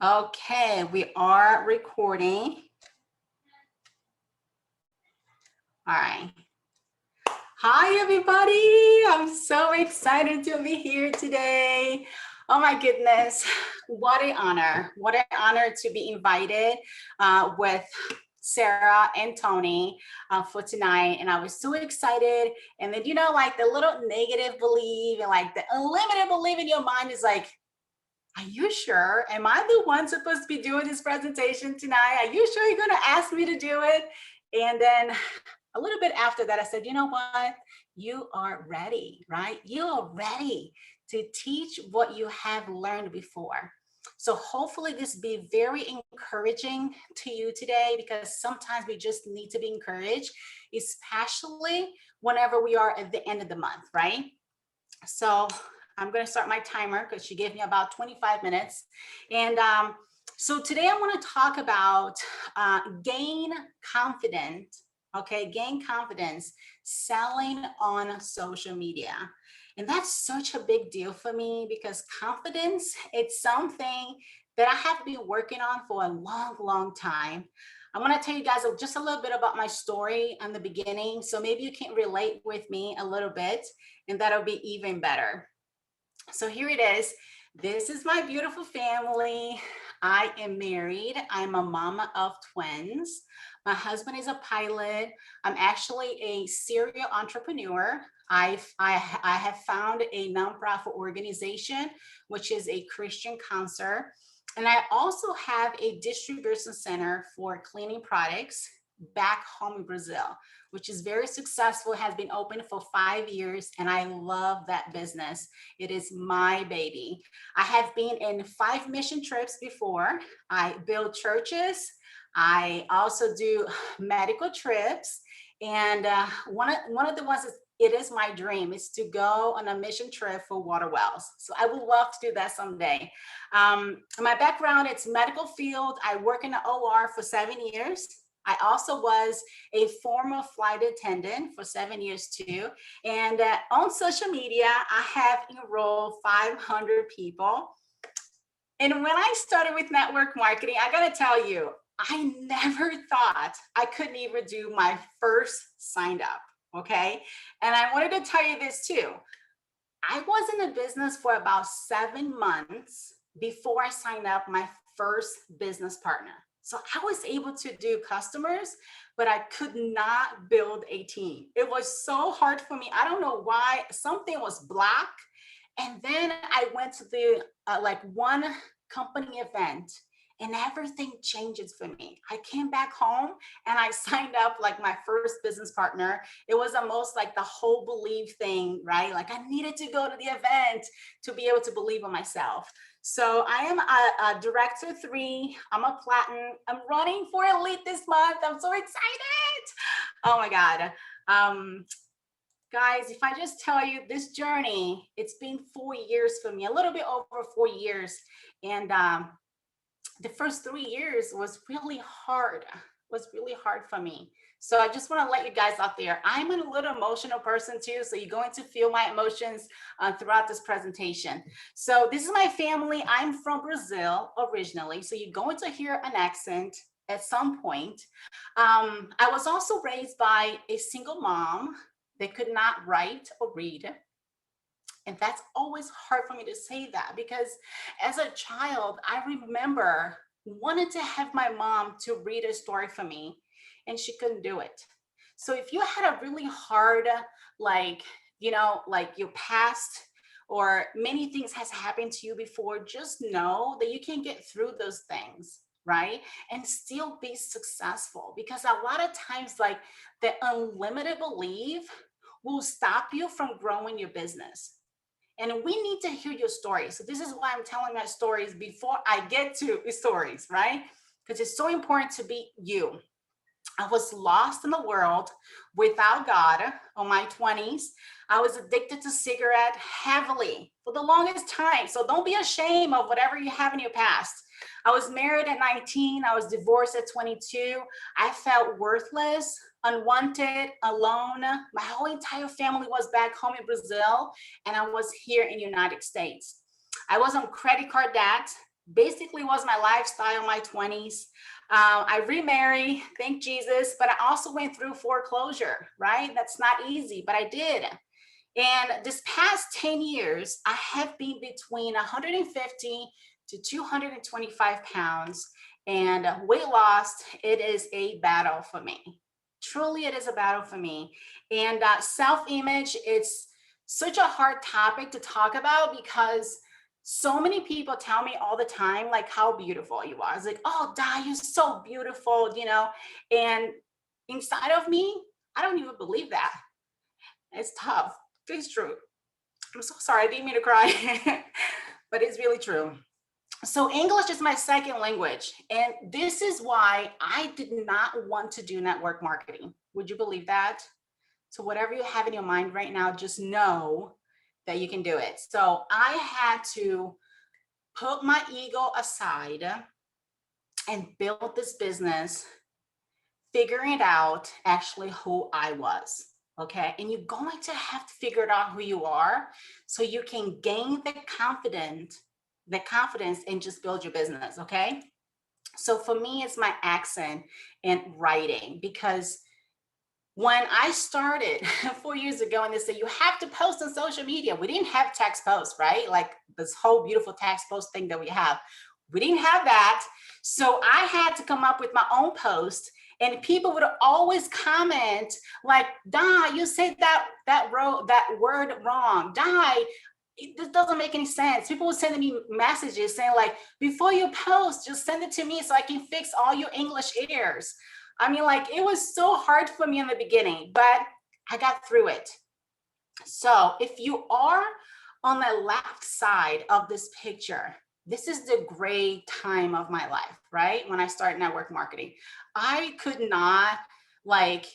Okay, we are recording. All right. Hi, everybody. I'm so excited to be here today. Oh my goodness. What an honor. What an honor to be invited with Sarah and Tony for tonight. And I was so excited. And then, like the little negative belief and like the unlimited belief in your mind is like, are you sure? Am I the one supposed to be doing this presentation tonight? Are you sure you're going to ask me to do it? And then a little bit after that, I said, you know what? You are ready, right? You are ready to teach what you have learned before. So hopefully this be very encouraging to you today, because sometimes we just need to be encouraged, especially whenever we are at the end of the month, right? So I'm going to start my timer because she gave me about 25 minutes. And so today I want to talk about gain confidence. Okay, gain confidence selling on social media. And that's such a big deal for me because confidence, it's something that I have been working on for a long, long time. I want to tell you guys just a little bit about my story in the beginning. So maybe you can relate with me a little bit, and that'll be even better. So here it is. This is my beautiful family. I am married. I'm a mama of twins. My husband is a pilot. I'm actually a serial entrepreneur. I have found a nonprofit organization, which is a Christian concert. And I also have a distribution center for cleaning products back home in Brazil, which is very successful, has been open for 5 years, and I love that business. It is my baby. I have been in 5 mission trips before. I build churches. I also do medical trips. And one of the ones is, it is my dream is to go on a mission trip for water wells. So I would love to do that someday. My background, it's medical field. I work in the OR for 7 years. I also was a former flight attendant for 7 years too. And on social media, I have enrolled 500 people. And when I started with network marketing, I gotta tell you, I never thought I couldn't even do my first sign up, okay? And I wanted to tell you this too. I was in the business for about 7 months before I signed up my first business partner. So I was able to do customers, but I could not build a team. It was so hard for me. I don't know why. Something was blocked. And then I went to the like one company event, and everything changes for me. I came back home and I signed up like my first business partner. It was almost like the whole believe thing, right? Like I needed to go to the event to be able to believe in myself. So I am a director 3. I'm a platinum. I'm running for elite this month. I'm so excited. Oh my God. Guys, if I just tell you this journey, it's been 4 years for me, a little bit over 4 years. And the first 3 years was really hard for me. So I just want to let you guys out there, I'm a little emotional person too, so you're going to feel my emotions throughout this presentation. So this is my family. I'm from Brazil originally, so you're going to hear an accent at some point. I was also raised by a single mom that could not write or read. And that's always hard for me to say that because as a child, I remember wanted to have my mom to read a story for me, and she couldn't do it. So if you had a really hard, like, like your past or many things has happened to you before, just know that you can get through those things, right? And still be successful, because a lot of times, like, the unlimited belief will stop you from growing your business. And we need to hear your stories. So this is why I'm telling my stories before I get to stories, right? Because it's so important to be you. I was lost in the world without God on my 20s. I was addicted to cigarette heavily for the longest time. So don't be ashamed of whatever you have in your past. I was married at 19. I was divorced at 22. I felt worthless, unwanted, alone. My whole entire family was back home in Brazil, and I was here in the United States. I was on credit card debt, basically was my lifestyle in my 20s. I remarried, thank Jesus, but I also went through foreclosure, right? That's not easy, but I did. And this past 10 years, I have been between 150 to 225 pounds. And weight loss, it is a battle for me. Truly, it is a battle for me. And self-image, it's such a hard topic to talk about because so many people tell me all the time, like how beautiful you are. It's like, oh, Di, you're so beautiful, And inside of me, I don't even believe that. It's tough. It's true. I'm so sorry. I didn't mean to cry, but it's really true. So English is my second language. And this is why I did not want to do network marketing. Would you believe that? So whatever you have in your mind right now, just know that you can do it. So I had to put my ego aside and build this business, figuring it out actually who I was. Okay. And you're going to have to figure it out who you are so you can gain the confidence and just build your business. Okay. So for me, it's my accent and writing because when I started 4 years ago and they said, you have to post on social media, we didn't have text posts, right? Like this whole beautiful text post thing that we have. We didn't have that. So I had to come up with my own post and people would always comment like, Di, you said that word wrong. Di, this doesn't make any sense. People were sending me messages saying like, before you post, just send it to me so I can fix all your English errors. I mean, like it was so hard for me in the beginning, but I got through it. So if you are on the left side of this picture, this is the great time of my life, right? When I started network marketing, I could not like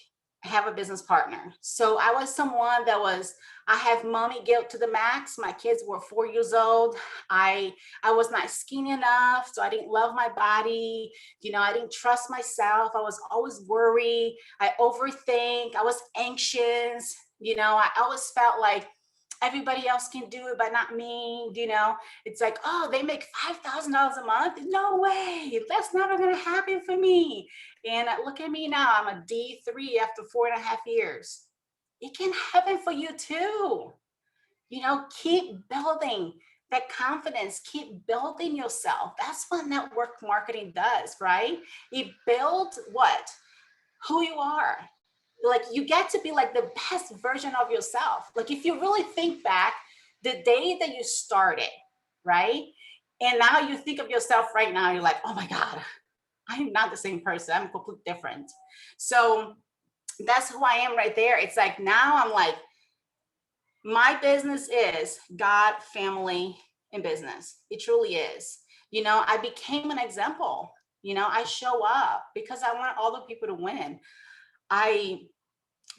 have a business partner. So I was someone I have mommy guilt to the max. My kids were 4 years old. I was not skinny enough. So I didn't love my body. I didn't trust myself. I was always worried. I overthink. I was anxious. I always felt like everybody else can do it, but not me. It's like, oh, they make $5,000 a month. No way. That's never going to happen for me. And look at me now. I'm a D3 after 4.5 years. It can happen for you too. Keep building that confidence, keep building yourself. That's what network marketing does, right? It builds what? Who you are. Like you get to be like the best version of yourself. Like if you really think back, the day that you started, right? And now you think of yourself right now, you're like, oh my God, I am not the same person. I'm completely different. So that's who I am right there. It's like now I'm like, my business is God, family, and business. It truly is. I became an example. I show up because I want other people to win. I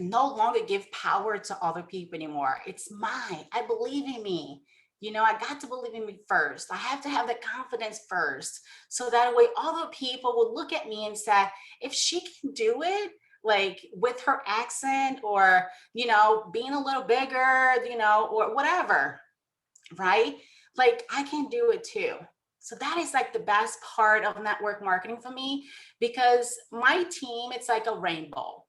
no longer give power to other people anymore. It's mine. I believe in me. I got to believe in me first. I have to have the confidence first. So that way other people will look at me and say, if she can do it, like with her accent or, being a little bigger, or whatever, right? Like I can do it too. So that is like the best part of network marketing for me because my team, it's like a rainbow.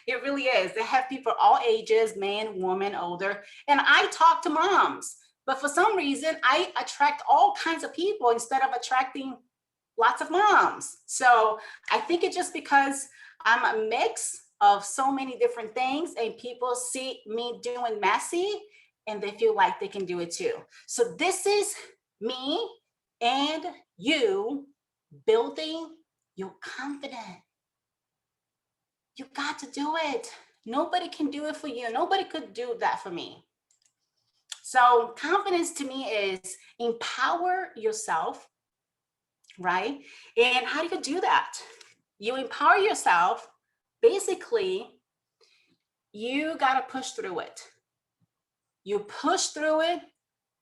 It really is. They have people all ages, man, woman, older. And I talk to moms, but for some reason I attract all kinds of people instead of attracting lots of moms. So I think it's just because I'm a mix of so many different things and people see me doing messy and they feel like they can do it too. So this is me and you building your confidence. You got to do it. Nobody can do it for you. Nobody could do that for me. So confidence to me is empower yourself, right? And how do you do that? You empower yourself. Basically, you got to push through it. You push through it,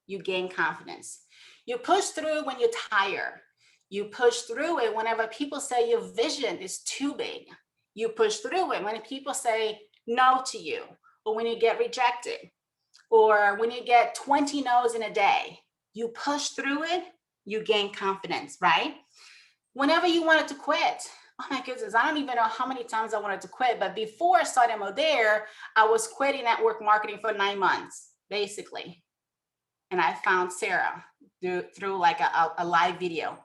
you gain confidence. You push through it when you're tired. You push through it whenever people say your vision is too big. You push through it when people say no to you, or when you get rejected, or when you get 20 no's in a day. You push through it you gain confidence, right? Whenever you wanted to quit, oh my goodness, I don't even know how many times I wanted to quit, but before I started Modere, I was quitting network marketing for 9 months, basically. And I found Sarah through like a live video.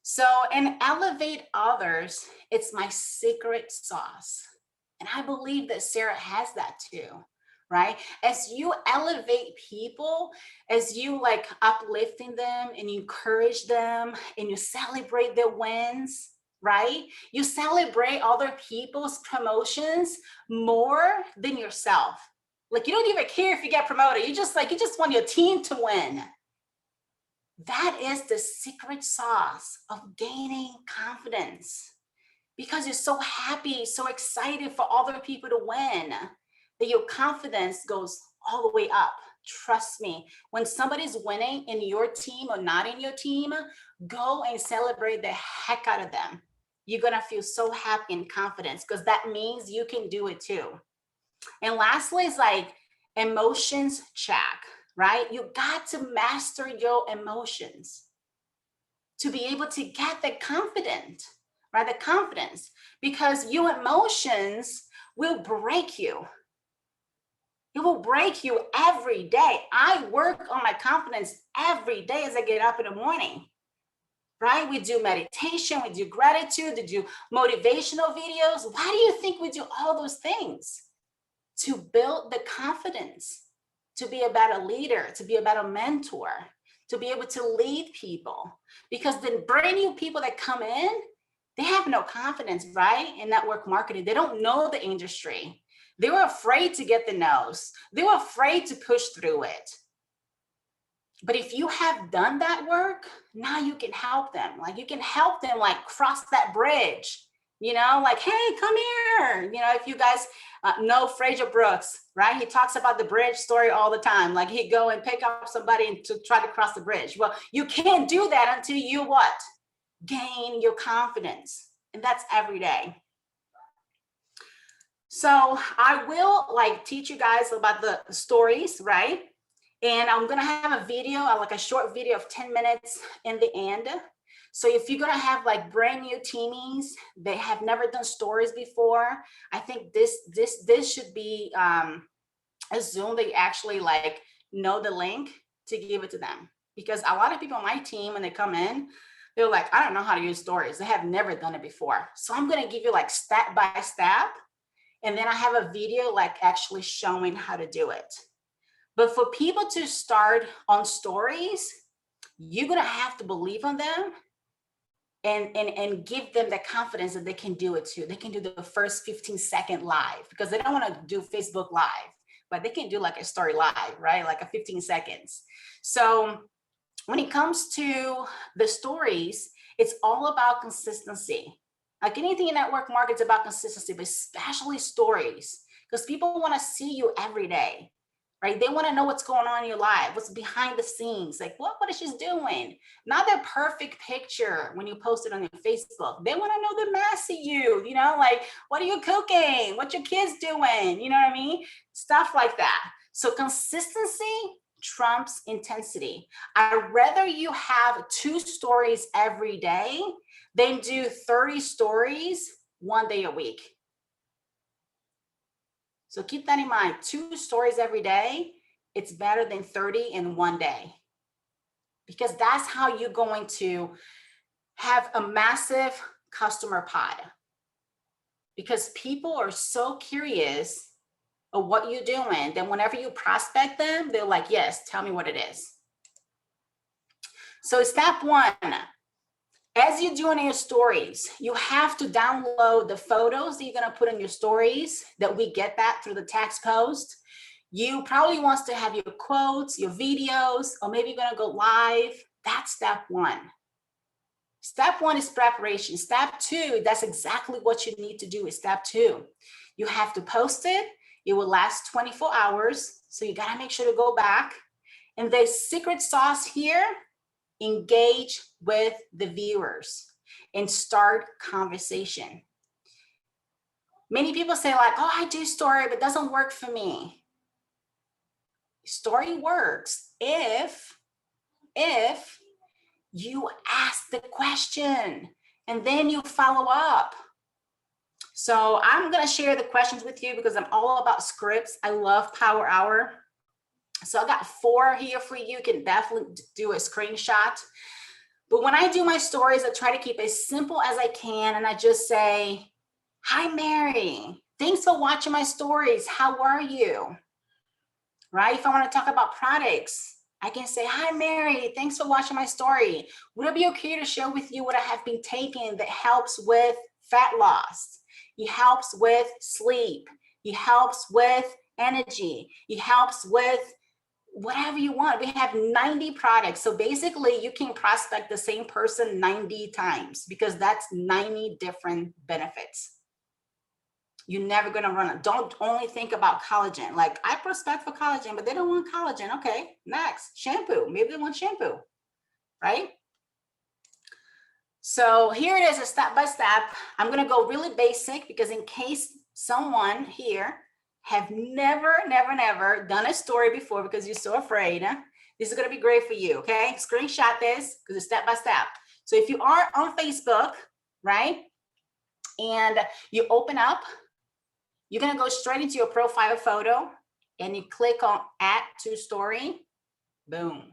So, and elevate others, it's my secret sauce. And I believe that Sarah has that too, right? As you elevate people, as you like uplifting them and you encourage them and you celebrate their wins, right? You celebrate other people's promotions more than yourself. Like you don't even care if you get promoted. You just want your team to win. That is the secret sauce of gaining confidence, because you're so happy, so excited for other people to win, that your confidence goes all the way up. Trust me, when somebody's winning in your team or not in your team, go and celebrate the heck out of them. You're gonna feel so happy and confident because that means you can do it too. And lastly, is like emotions check, right? You got to master your emotions to be able to get the confidence, right? The confidence, because your emotions will break you. It will break you every day. I work on my confidence every day as I get up in the morning, right? We do meditation, we do gratitude, we do motivational videos. Why do you think we do all those things? To build the confidence, to be a better leader, to be a better mentor, to be able to lead people. Because the brand new people that come in, they have no confidence, right? In network marketing. They don't know the industry. They were afraid to get the no's. They were afraid to push through it. But if you have done that work, now you can help them. Like you can help them like cross that bridge, you know, like, hey, come here. You know, if you guys know Fraser Brooks, right? He talks about the bridge story all the time. Like he'd go and pick up somebody and to try to cross the bridge. Well, you can't do that until you what? Gain your confidence. And that's every day. So I will like teach you guys about the stories, right? And I'm gonna have a video, like a short video of 10 minutes in the end. So if you're gonna have like brand new teamies, they have never done stories before, I think this should be a Zoom they actually like know the link to give it to them. Because a lot of people on my team, when they come in, they're like, I don't know how to use stories. They have never done it before. So I'm gonna give you like step by step. And then I have a video like actually showing how to do it. But for people to start on stories, you're gonna have to believe on them and give them the confidence that they can do it too. They can do the first 15-second live because they don't want to do Facebook Live, but they can do like a story live, right? Like a 15 seconds. So when it comes to the stories, it's all about consistency. Like anything in network marketing, it's about consistency, but especially stories, because people want to see you every day, right? They want to know what's going on in your life, what's behind the scenes, like what is she doing? Not the perfect picture when you post it on your Facebook. They want to know the messy you know, like what are you cooking? What your kids doing? You know what I mean? Stuff like that. So consistency trumps intensity. I'd rather you have 2 stories every day than do 30 stories 1 day a week. So keep that in mind. 2 stories every day, it's better than 30 in 1 day. Because that's how you're going to have a massive customer pod. Because people are so curious of what you're doing, then whenever you prospect them, they're like, yes, tell me what it is. So step 1, as you're doing your stories, you have to download the photos that you're going to put in your stories, that we get that through the text post. You probably wants to have your quotes, your videos, or maybe you're going to go live. That's step 1. Step 1 is preparation. Step 2, that's exactly what you need to do is step 2. You have to post it. It will last 24 hours. So you got to make sure to go back. And the secret sauce here, engage with the viewers and start conversation. Many people say like, oh, I do story, but it doesn't work for me. Story works if you ask the question and then you follow up. So I'm going to share the questions with you because I'm all about scripts. I love Power Hour. So I got 4 here for you. You can definitely do a screenshot. But when I do my stories, I try to keep it as simple as I can. And I just say, hi, Mary. Thanks for watching my stories. How are you? Right? If I want to talk about products, I can say, hi, Mary. Thanks for watching my story. Would it be okay to share with you what I have been taking that helps with fat loss? It helps with sleep. It helps with energy. It helps with whatever you want. We have 90 products. So basically you can prospect the same person 90 times because that's 90 different benefits. You're never going to run it. Don't only think about collagen. Like, I prospect for collagen, but they don't want collagen. Okay, next, shampoo. Maybe they want shampoo, right? So here it is, a step by step. I'm going to go really basic because in case someone here have never done a story before because you're so afraid, this is going to be great for you. Okay, screenshot this because it's step by step. So if you are on Facebook, right, and you open up, you're going to go straight into your profile photo and you click on add to story. Boom,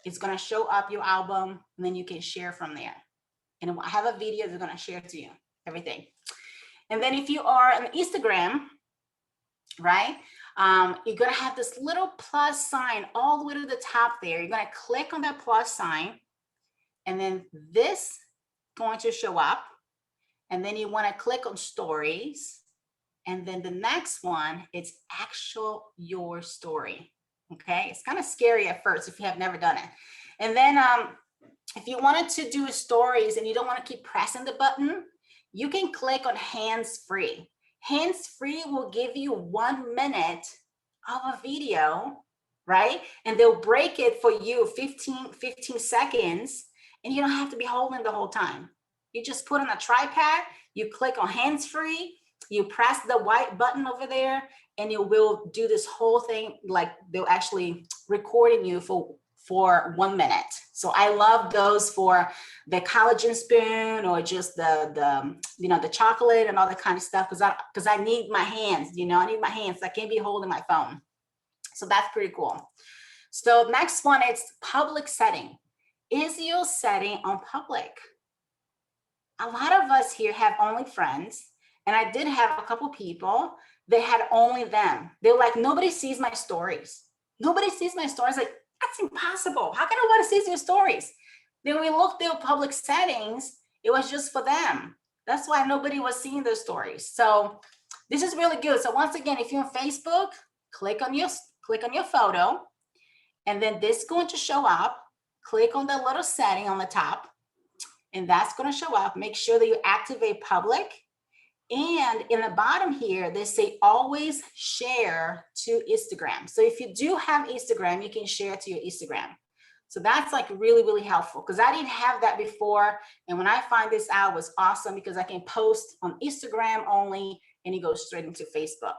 it's going to show up your album and then you can share from there. And I have a video that's going to share to you everything. And then if you are on Instagram, right, you're going to have this little plus sign all the way to the top there. You're going to click on that plus sign and then this going to show up. And then you want to click on stories. And then the next one, it's actual your story. Okay, it's kind of scary at first if you have never done it. And then if you wanted to do stories and you don't want to keep pressing the button, you can click on hands-free. Hands-free will give you 1 minute of a video, right? And they'll break it for you 15 seconds, and you don't have to be holding the whole time. You just put on a tripod, you click on hands-free, you press the white button over there, and it will do this whole thing. Like, they'll actually recording you for 1 minute. So I love those for the collagen spoon or just the you know, the chocolate and all that kind of stuff, because I need my hands, you know, I need my hands. I can't be holding my phone. So that's pretty cool. So next one, it's public setting. Is your setting on public? A lot of us here have only friends, and I did have a couple people that had only them. They're like, nobody sees my stories. Nobody sees my stories. Like, that's impossible. How can nobody see your stories? Then we looked at public settings. It was just for them. That's why nobody was seeing those stories. So this is really good. So once again, if you're on Facebook, click on your photo, and then this is going to show up. Click on the little setting on the top, and that's going to show up. Make sure that you activate public. And in the bottom here, they say always share to Instagram. So if you do have Instagram, you can share to your Instagram. So that's like really, really helpful because I didn't have that before. And when I find this out, it was awesome because I can post on Instagram only and it goes straight into Facebook.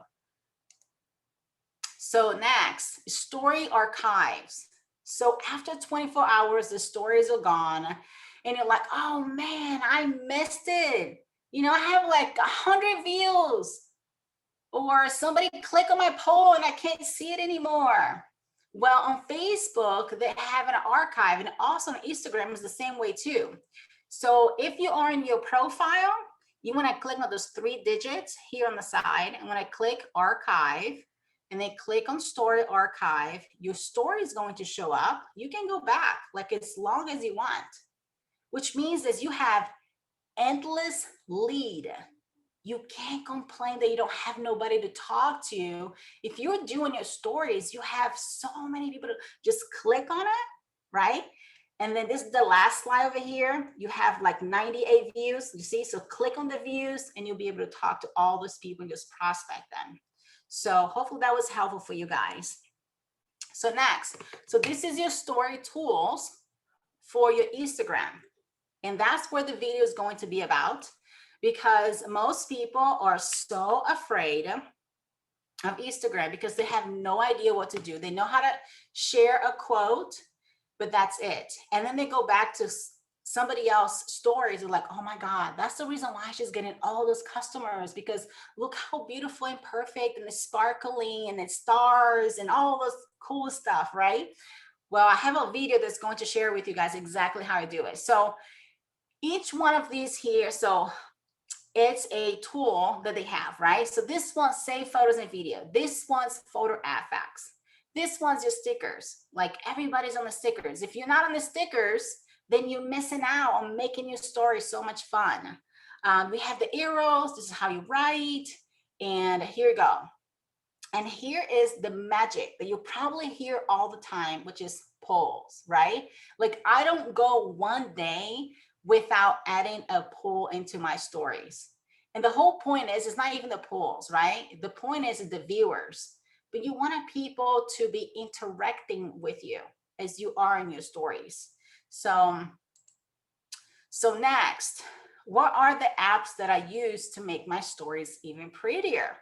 So next, story archives. So after 24 hours, the stories are gone and you're like, oh man, I missed it. You know, I have like 100 views, or somebody click on my poll and I can't see it anymore. Well, on Facebook, they have an archive, and also on Instagram is the same way too. So if you are in your profile, you want to click on those 3 digits here on the side. And when I click archive and then click on story archive, your story is going to show up. You can go back like as long as you want, which means that you have endless lead. You can't complain that you don't have nobody to talk to. If you're doing your stories, you have so many people to just click on it, right? And then this is the last slide over here. You have like 98 views, you see? So click on the views and you'll be able to talk to all those people and just prospect them. So hopefully that was helpful for you guys. So next, so this is your story tools for your Instagram. And that's where the video is going to be about, because most people are so afraid of Instagram because they have no idea what to do. They know how to share a quote, but that's it. And then they go back to somebody else's stories and like, oh my God, that's the reason why she's getting all those customers, because look how beautiful and perfect and it's sparkling and it's stars and all those cool stuff, right? Well, I have a video that's going to share with you guys exactly how I do it. So each one of these here, so it's a tool that they have, right? So this one's save photos and video. This one's photo artifacts. This one's your stickers. Like everybody's on the stickers. If you're not on the stickers, then you're missing out on making your story so much fun. We have the arrows. This is how you write. And here you go. And here is the magic that you probably hear all the time, which is polls, right? Like I don't go one day without adding a poll into my stories. And the whole point is, it's not even the polls, right? The point is the viewers, but you want people to be interacting with you as you are in your stories. So next, what are the apps that I use to make my stories even prettier?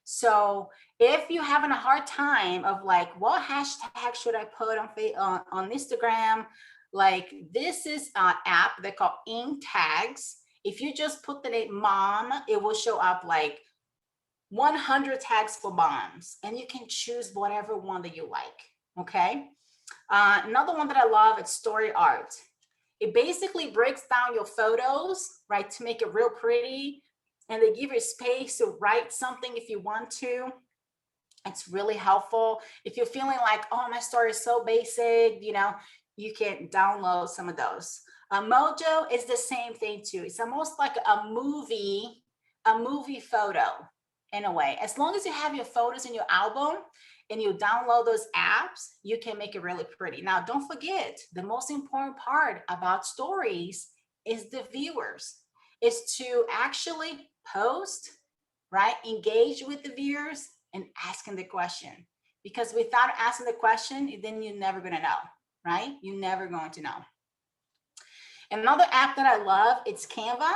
So if you're having a hard time of like, what hashtag should I put on Instagram? Like this is an app they call ink tags. If you just put the name mom, it will show up like 100 tags for moms, and you can choose whatever one that you like, okay? Another one that I love is Story Art. It basically breaks down your photos, right, to make it real pretty, and they give you space to write something if you want to. It's really helpful. If you're feeling like, oh, my story is so basic, you know, you can download some of those. Mojo is the same thing too. It's almost like a movie photo in a way. As long as you have your photos in your album and you download those apps, you can make it really pretty. Now, don't forget, the most important part about stories is the viewers, is to actually post, right? Engage with the viewers and asking the question. Because without asking the question, then you're never gonna know, right? You're never going to know. Another app that I love, it's Canva,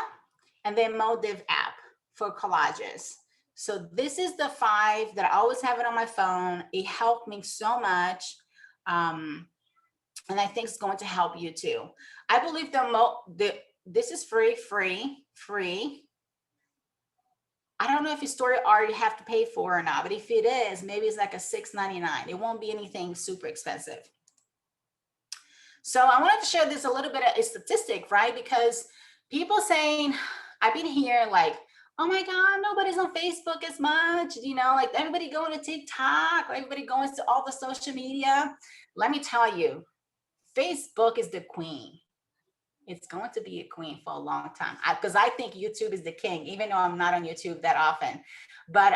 and then Modiv app for collages. So this is the 5 that I always have it on my phone. It helped me so much. And I think it's going to help you too. I believe this is free. I don't know if your story already have to pay for or not, but if it is, maybe it's like a $6.99. It won't be anything super expensive. So I wanted to share this a little bit of a statistic, right? Because people saying, I've been hearing like, oh my God, nobody's on Facebook as much, you know, like everybody going to TikTok, or everybody going to all the social media. Let me tell you, Facebook is the queen. It's going to be a queen for a long time, because I think YouTube is the king, even though I'm not on YouTube that often. But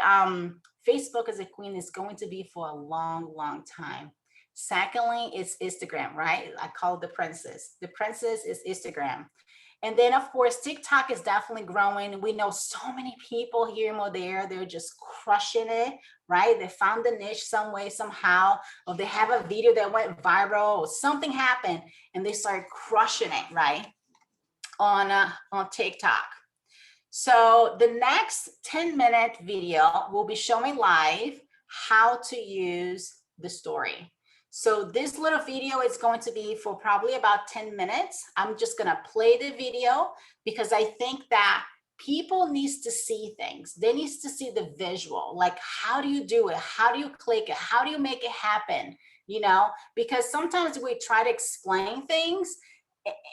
Facebook as a queen is going to be for a long, long time. Secondly, it's Instagram, right? I call it the princess. The princess is Instagram. And then, of course, TikTok is definitely growing. We know so many people here and there, they're just crushing it, right? They found the niche some way, somehow, or they have a video that went viral, or something happened, and they started crushing it, right, on TikTok. So the next 10-minute video will be showing live how to use the story. So this little video is going to be for probably about 10 minutes. I'm just gonna play the video because I think that people needs to see things. They need to see the visual, like how do you do it? How do you click it? How do you make it happen? You know, because sometimes we try to explain things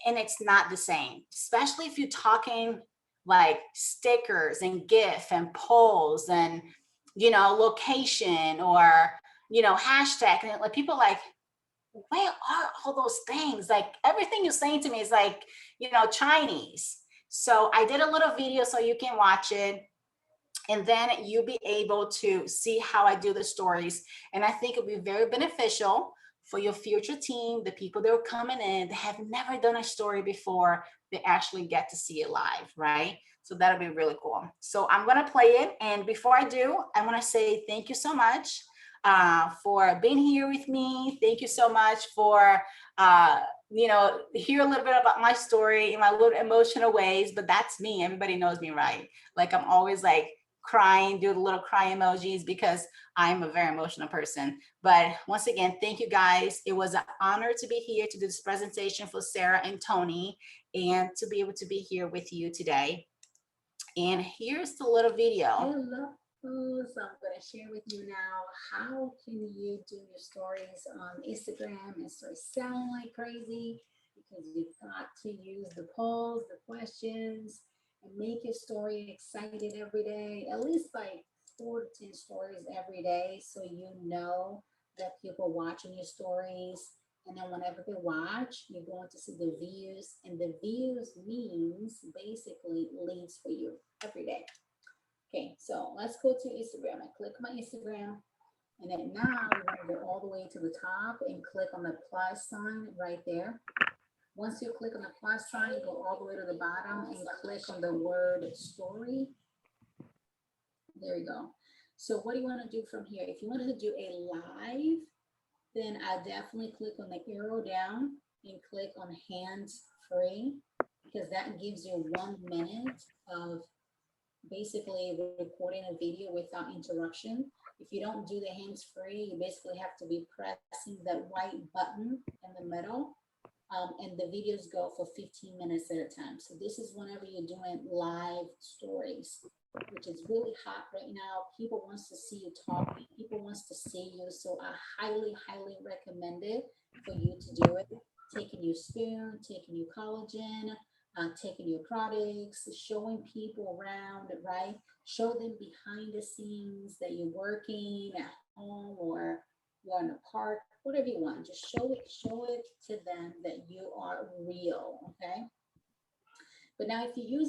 and it's not the same, especially if you're talking like stickers and GIF and polls and, you know, location or, you know, hashtag, and like people like, where are all those things? Like everything you're saying to me is like, you know, Chinese. So I did a little video so you can watch it, and then you'll be able to see how I do the stories. And I think it'll be very beneficial for your future team, the people that are coming in, they have never done a story before, they actually get to see it live, right? So that'll be really cool. So I'm gonna play it. And before I do, I wanna say thank you so much for being here with me. Thank you so much for, you know, hear a little bit about my story in my little emotional ways, but that's me. Everybody knows me, right? Like I'm always like crying, do the little cry emojis because I'm a very emotional person. But once again, thank you guys. It was an honor to be here to do this presentation for Sarah and Tony and to be able to be here with you today. And here's the little video. Hello. So I'm going to share with you now how can you do your stories on Instagram and start selling like crazy, because you've got to use the polls, the questions, and make your story excited every day, at least like 4 to 10 stories every day, so you know that people are watching your stories. And then whenever they watch, you're going to see the views, and the views means basically leads for you every day. Okay, so let's go to Instagram. I click my Instagram, and then now we're going to go all the way to the top and click on the plus sign right there. Once you click on the plus sign, go all the way to the bottom and click on the word story. There you go. So what do you want to do from here? If you wanted to do a live, then I definitely click on the arrow down and click on hands free, because that gives you 1 minute of basically recording a video without interruption. If you don't do the hands free, you basically have to be pressing that white button in the middle, and the videos go for 15 minutes at a time. So this is whenever you're doing live stories, which is really hot right now. People wants to see you talking. People wants to see you. So I highly, highly recommend it for you to do it. Taking your spoon, taking your collagen, taking your products, showing people around, right? Show them behind the scenes that you're working at home or you're in a park, whatever you want. Just show it to them that you are real, okay? But now if you're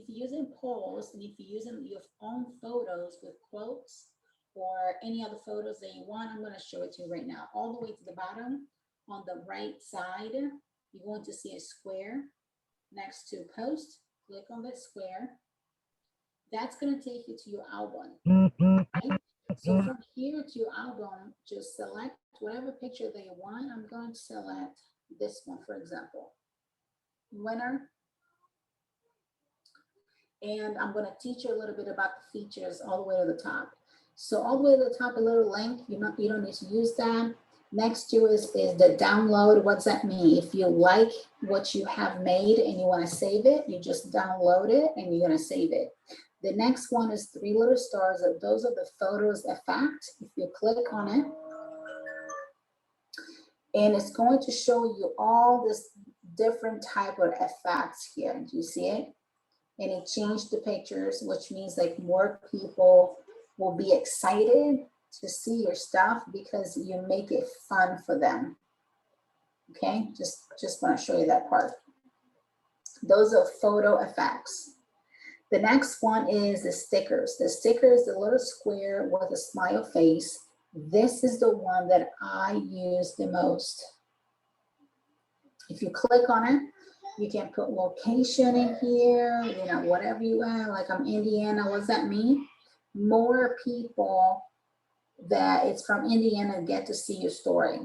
using polls, and if you're using your own photos with quotes or any other photos that you want, I'm going to show it to you right now. All the way to the bottom on the right side, you're going to see a square next to post. Click on that square. That's going to take you to your album. Right? So from here to your album, just select whatever picture that you want. I'm going to select this one, for example, winner. And I'm going to teach you a little bit about the features all the way to the top. So all the way to the top, a little link, you don't need to use that. Next to is the download. What's that mean? If you like what you have made and you want to save it, you just download it and you're going to save it. The next one is 3 little stars. Those are the photos effect. If you click on it, and it's going to show you all this different type of effects here. Do you see it? And it changed the pictures, which means like more people will be excited to see your stuff because you make it fun for them. Okay, just want to show you that part. Those are photo effects. The next one is the stickers. The sticker is the little square with a smile face. This is the one that I use the most. If you click on it, you can put location in here, you know, whatever you want. Like I'm Indiana, what does that mean? More people that it's from Indiana get to see your story.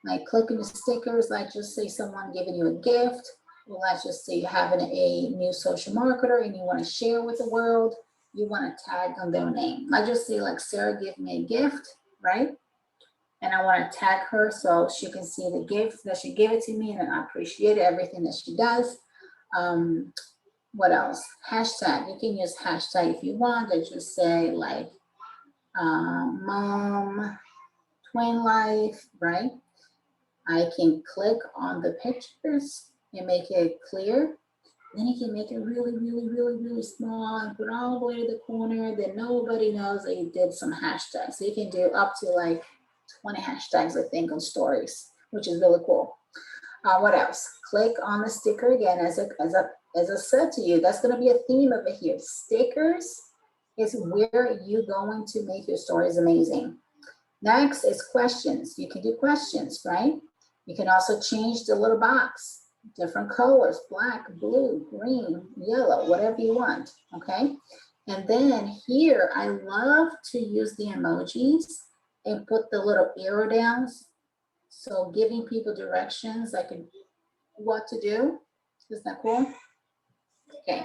Like clicking the stickers, like just say someone giving you a gift. Well, let's just say you're having a new social marketer and you want to share with the world. You want to tag on their name. I just say like Sarah gave me a gift, right? And I want to tag her so she can see the gift that she gave it to me, and I appreciate everything that she does. What else? Hashtag. You can use hashtag if you want. I just say like mom twin life, right? I can click on the pictures and make it clear. Then you can make it really, really, really, really small and put it all the way to the corner. Then nobody knows that you did some hashtags. So you can do up to like 20 hashtags, I think, on stories, which is really cool. What else? Click on the sticker again. As I said to you, that's going to be a theme over here. Stickers is where you're going to make your stories amazing. Next is questions. You can do questions, right? You can also change the little box, different colors, black, blue, green, yellow, whatever you want, okay? And then here, I love to use the emojis and put the little arrow downs. So giving people directions, like what to do. Isn't that cool? Okay.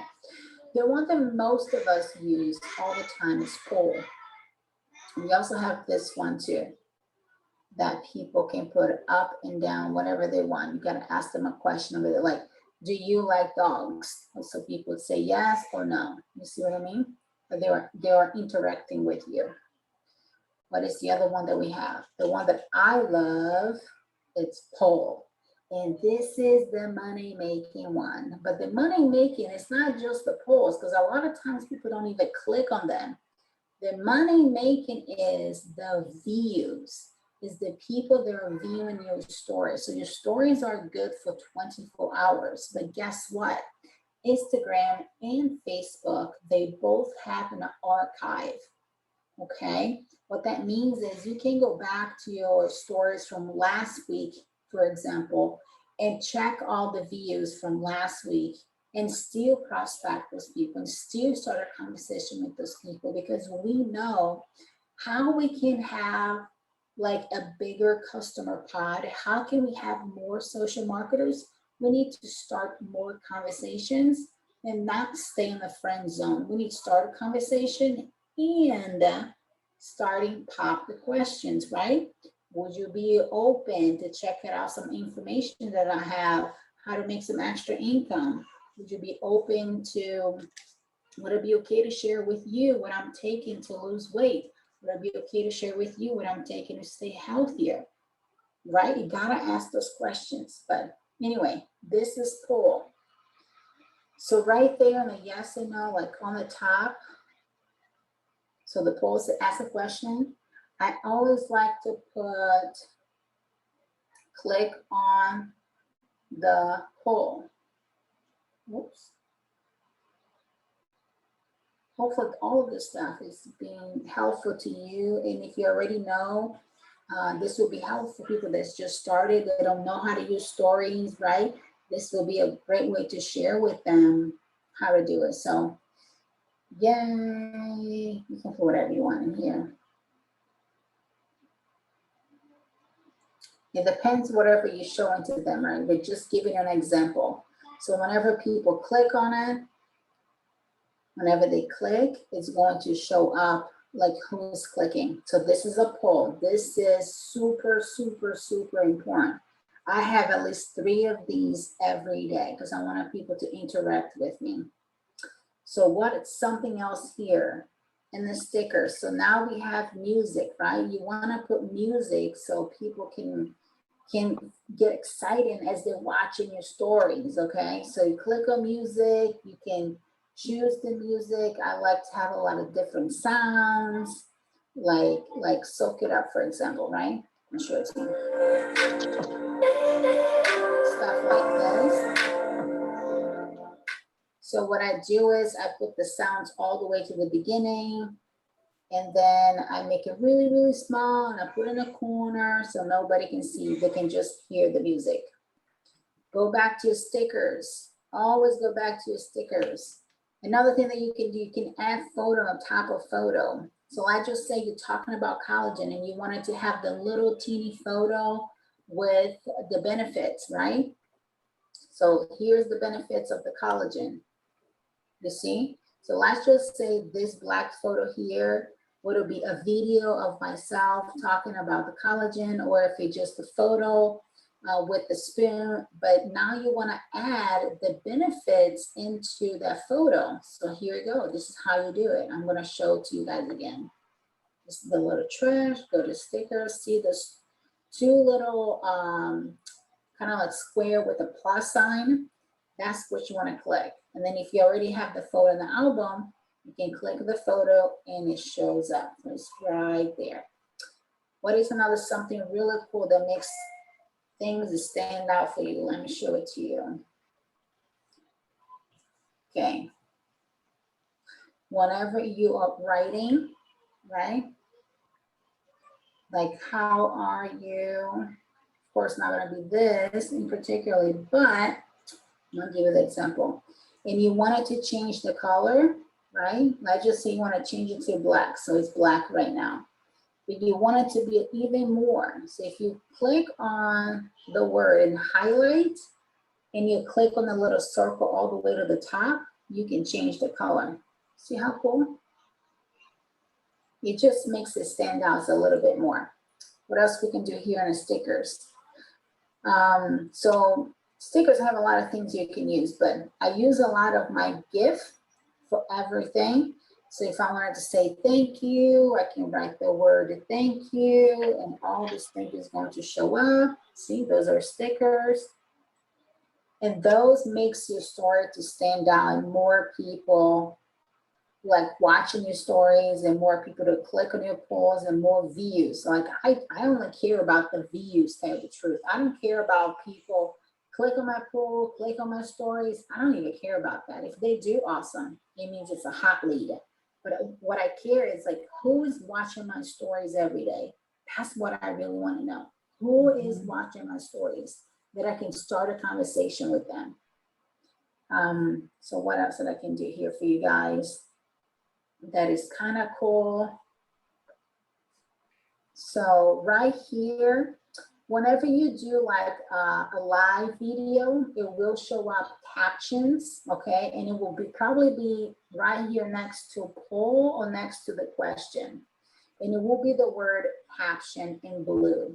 The one that most of us use all the time is poll. We also have this one too, that people can put up and down whatever they want. You gotta ask them a question of it, like, do you like dogs? So people would say yes or no. You see what I mean? But they are interacting with you. What is the other one that we have? The one that I love, it's poll. And this is the money making one. But the money making, it's not just the polls, because a lot of times people don't even click on them. The money making is the views, is the people that are viewing your stories. So your stories are good for 24 hours. But guess what? Instagram and Facebook, they both have an archive. Okay, what that means is you can go back to your stories from last week, for example, and check all the views from last week and still prospect those people and still start a conversation with those people, because we know how we can have like a bigger customer pod. How can we have more social marketers? We need to start more conversations and not stay in the friend zone. We need to start a conversation and starting pop the questions, right? Would you be open to checking out some information that I have, how to make some extra income? Would you be open to, would it be okay to share with you what I'm taking to lose weight? Would it be okay to share with you what I'm taking to stay healthier? Right? You gotta ask those questions. But anyway, this is poll. So right there on the yes and no, like on the top, so the poll says ask a question. I always like to put, click on the poll. Oops. Hopefully all of this stuff is being helpful to you. And if you already know, this will be helpful for people that's just started, they don't know how to use stories, right? This will be a great way to share with them how to do it. So yay, you can put whatever you want in here. It depends whatever you're showing to them, right? We're just giving an example. So whenever people click on it, whenever they click, it's going to show up like who's clicking. So this is a poll. This is super, super, super important. I have at least 3 of these every day because I want people to interact with me. So what's something else here in the stickers? So now we have music, right? You want to put music so people can get excited as they're watching your stories, okay? So you click on music, you can choose the music. I like to have a lot of different sounds, like Soak It Up, for example, right? I'm sure it's stuff like this. So what I do is I put the sounds all the way to the beginning, and then I make it really, really small, and I put it in a corner so nobody can see. They can just hear the music. Go back to your stickers. Always go back to your stickers. Another thing that you can do, you can add photo on top of photo. So I just say you're talking about collagen and you wanted to have the little teeny photo with the benefits, right? So here's the benefits of the collagen. You see? So let's just say this black photo here, would it be a video of myself talking about the collagen, or if it's just a photo with the spoon, but now you want to add the benefits into that photo. So here you go. This is how you do it. I'm going to show it to you guys again. This is the little trash. Go to stickers. See those 2 little kind of like square with a plus sign. That's what you want to click. And then if you already have the photo in the album, you can click the photo and it shows up. It's right there. What is another something really cool that makes things stand out for you? Let me show it to you. Okay. Whenever you are writing, right? Like, how are you? Of course, not going to be this in particular, but I'm going to give you the example. And you wanted to change the color, right? Let's just say you want to change it to black. So it's black right now. But you want it to be even more. So if you click on the word and highlight, and you click on the little circle all the way to the top, you can change the color. See how cool? It just makes it stand out a little bit more. What else we can do here in the stickers? So stickers have a lot of things you can use, but I use a lot of my GIF for everything. So if I wanted to say thank you, I can write the word thank you, and all this thing is going to show up. See, those are stickers. And those makes your story to stand out, and more people like watching your stories, and more people to click on your polls, and more views. Like I only care about the views, to tell you the truth. I don't care about people click on my poll, click on my stories. I don't even care about that. If they do, awesome. It means it's a hot lead. But what I care is like, who is watching my stories every day? That's what I really want to know. Who is watching my stories, that I can start a conversation with them. So what else that I can do here for you guys? That is kind of cool. So right here, whenever you do like a live video, it will show up captions, okay? And it will probably be right here next to poll or next to the question. And it will be the word caption in blue.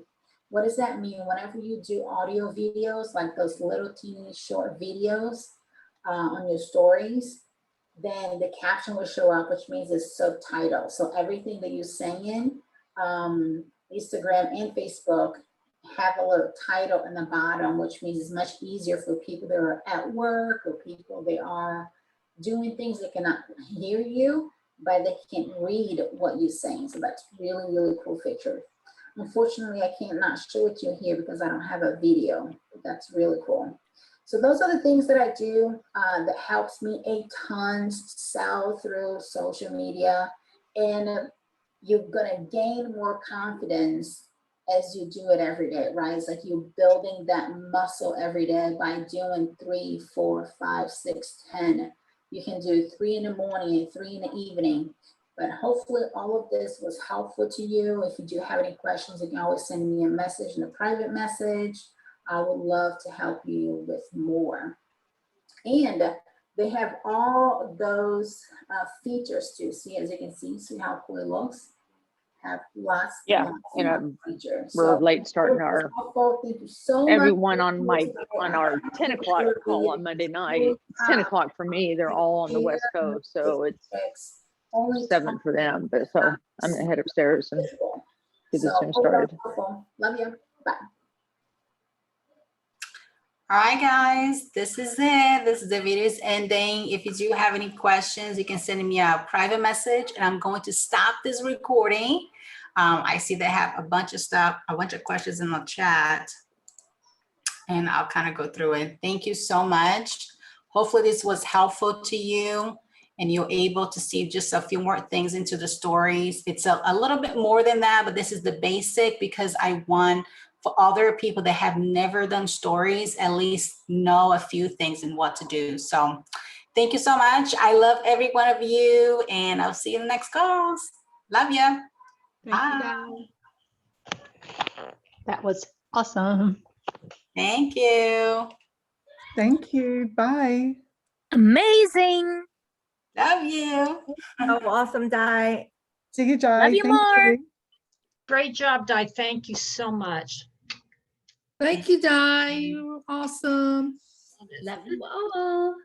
What does that mean? Whenever you do audio videos, like those little teeny short videos on your stories, then the caption will show up, which means it's subtitled. So everything that you're saying, Instagram and Facebook have a little title in the bottom, which means it's much easier for people that are at work, or people that are doing things that cannot hear you, but they can read what you're saying. So that's really, really cool feature. Unfortunately, I cannot show it to you here because I don't have a video, but that's really cool. So those are the things that I do that helps me a ton sell through social media. And you're gonna gain more confidence as you do it every day, right? It's like you're building that muscle every day by doing 3, 4, 5, 6, 10. You can do 3 in the morning and 3 in the evening. But hopefully all of this was helpful to you. If you do have any questions, you can always send me a message in a private message. I would love to help you with more. And they have all those features too. See, as you can see how cool it looks. Have lots, Yeah, lots and features. we're So late starting our thank you so much. everyone on our 10 o'clock call on Monday night. It's 10 o'clock for me. They're all on the West Coast, so it's 7 for them. But so I'm gonna head upstairs and get this thing started. Love you. Bye. All right, guys, this is it. This is the video's ending. If you do have any questions, you can send me a private message, and I'm going to stop this recording. I see they have a bunch of questions in the chat, and I'll kind of go through it. Thank you so much. Hopefully this was helpful to you, and you're able to see just a few more things into the stories. It's a little bit more than that, but this is the basic, because I want for other people that have never done stories, at least know a few things and what to do. So thank you so much. I love every one of you, and I'll see you in the next calls. Love you. Bye. That was awesome. Thank you. Thank you. Bye. Amazing. Love you. Oh, awesome, Di. See you, Jai. Love you Thank more. you. Great job, Di. Thank you so much. Thank you, Di. You were awesome. Love you all.